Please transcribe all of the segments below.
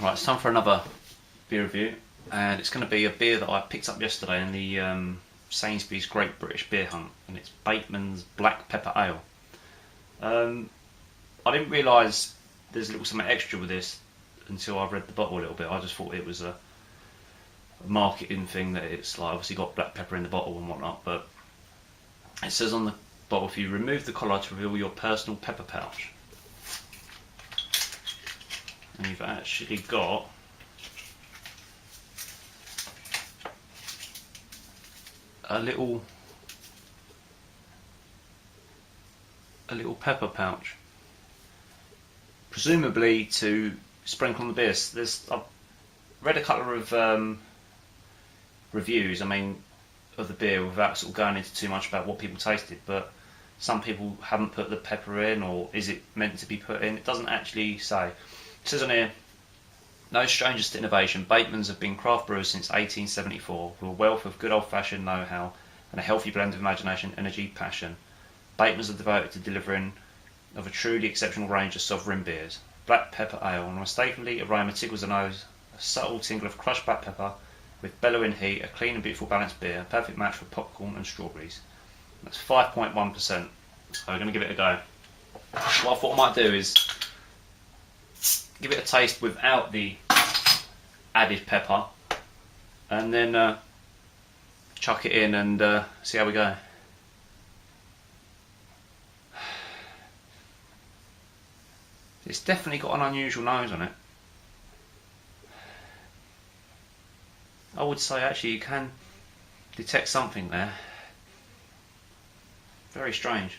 Right, it's time for another beer review, and it's going to be a beer that I picked up yesterday in the Sainsbury's Great British Beer Hunt, and it's Batemans Black Pepper Ale. I didn't realise there's a little something extra with this until I read the bottle a little bit. I just thought it was a marketing thing, that it's like obviously got black pepper in the bottle and whatnot, but it says on the bottle, if you remove the collar to reveal your personal pepper pouch. And you've actually got a little pepper pouch, presumably to sprinkle on the beer. I've read a couple of reviews, of the beer without sort of going into too much about what people tasted, but some people haven't put the pepper in, or is it meant to be put in? It doesn't actually say. It says on here, no strangers to innovation, Batemans have been craft brewers since 1874, with a wealth of good old-fashioned know-how and a healthy blend of imagination, energy, passion. Batemans are devoted to delivering of a truly exceptional range of sovereign beers. Black pepper ale, unmistakably aroma tickles the nose, a subtle tingle of crushed black pepper with bellowing heat, a clean and beautiful balanced beer, a perfect match for popcorn and strawberries. That's 5.1%, so we're going to give it a go. What I thought I might do is give it a taste without the added pepper, and then chuck it in and see how we go. It's definitely got an unusual nose on it. I would say actually you can detect something there. Very strange.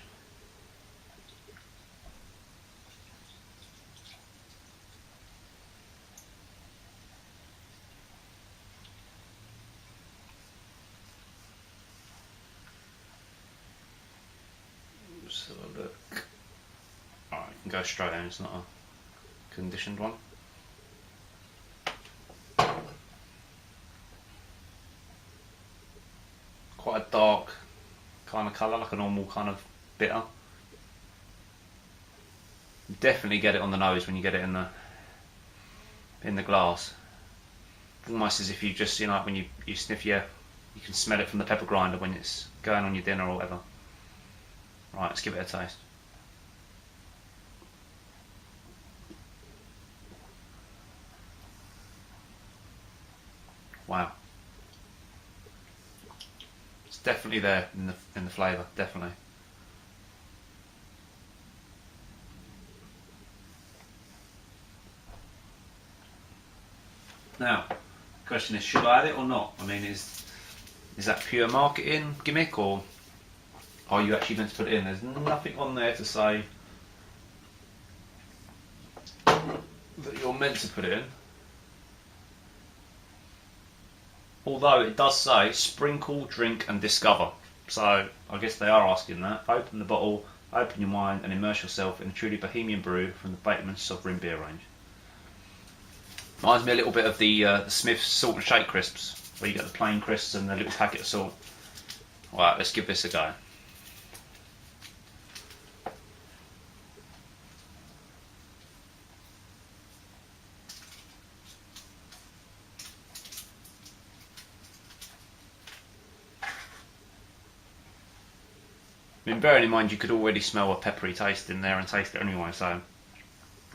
Let's have a look. Alright, you can go straight in, it's not a conditioned one. Quite a dark kind of colour, like a normal kind of bitter. You definitely get it on the nose when you get it in the glass. Almost as if you just, when you sniff you can smell it from the pepper grinder when it's going on your dinner or whatever. Right, let's give it a taste. Wow. It's definitely there in the flavour, definitely. Now, the question is, should I add it or not? Is that pure marketing gimmick, or are you actually meant to put it in? There's nothing on there to say that you're meant to put it in. Although it does say sprinkle, drink and discover. So I guess they are asking that. Open the bottle, open your mind and immerse yourself in a truly bohemian brew from the Batemans Sovereign Beer range. Reminds me a little bit of the Smith's Salt and Shake crisps, where you get the plain crisps and the little packet of salt. Alright, let's give this a go. Bearing in mind you could already smell a peppery taste in there and taste it anyway, so I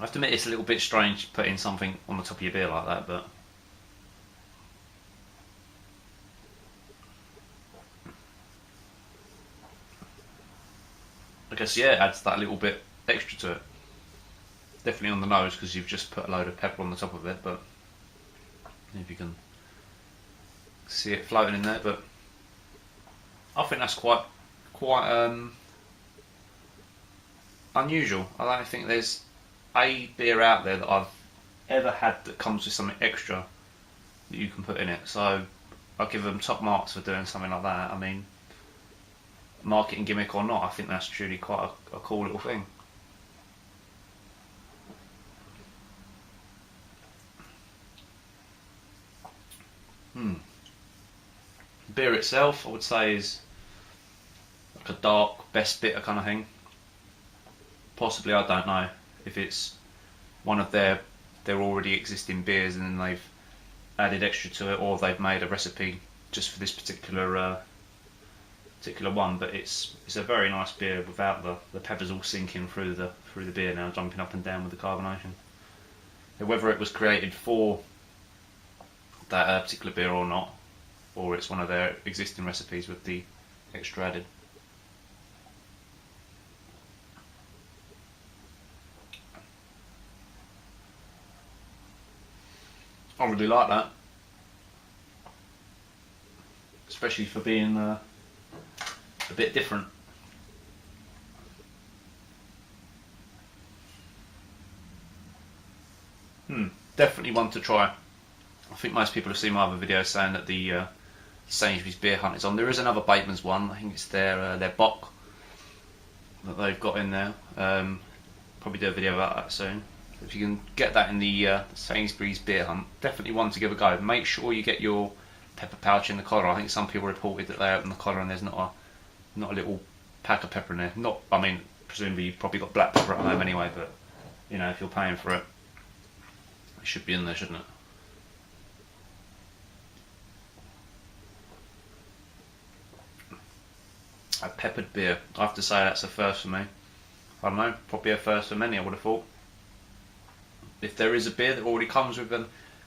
have to admit it's a little bit strange putting something on the top of your beer like that, but I guess, yeah, it adds that little bit extra to it. Definitely on the nose because you've just put a load of pepper on the top of it, but if you can see it floating in there, but I think that's quite unusual. I don't think there's a beer out there that I've ever had that comes with something extra that you can put in it, so I'll give them top marks for doing something like that. Marketing gimmick or not, I think that's truly quite a cool little thing. Beer itself, I would say, is like a dark, best bitter kind of thing. Possibly, I don't know if it's one of their they're already existing beers and then they've added extra to it, or they've made a recipe just for this particular one. But it's a very nice beer without the peppers all sinking through the beer now, jumping up and down with the carbonation. Now, whether it was created for that particular beer or not, or it's one of their existing recipes with the extra added. I really like that, especially for being a bit different. Definitely one to try. I think most people have seen my other videos saying that the Sainsbury's Beer Hunt is on. There is another Batemans one. I think it's their Bock that they've got in there. Probably do a video about that soon. If you can get that in the Sainsbury's Beer Hunt, definitely one to give a go. Make sure you get your pepper pouch in the collar. I think some people reported that they open the collar and there's not a little pack of pepper in there. I mean, presumably you've probably got black pepper at home anyway, but you know, if you're paying for it, it should be in there, shouldn't it? A peppered beer. I have to say that's a first for me. I don't know, probably a first for many, I would have thought. If there is a beer that already comes with an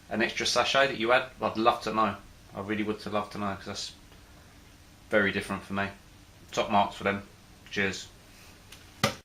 extra sachet that you add, I'd love to know. I really would love to know, because that's very different for me. Top marks for them. Cheers.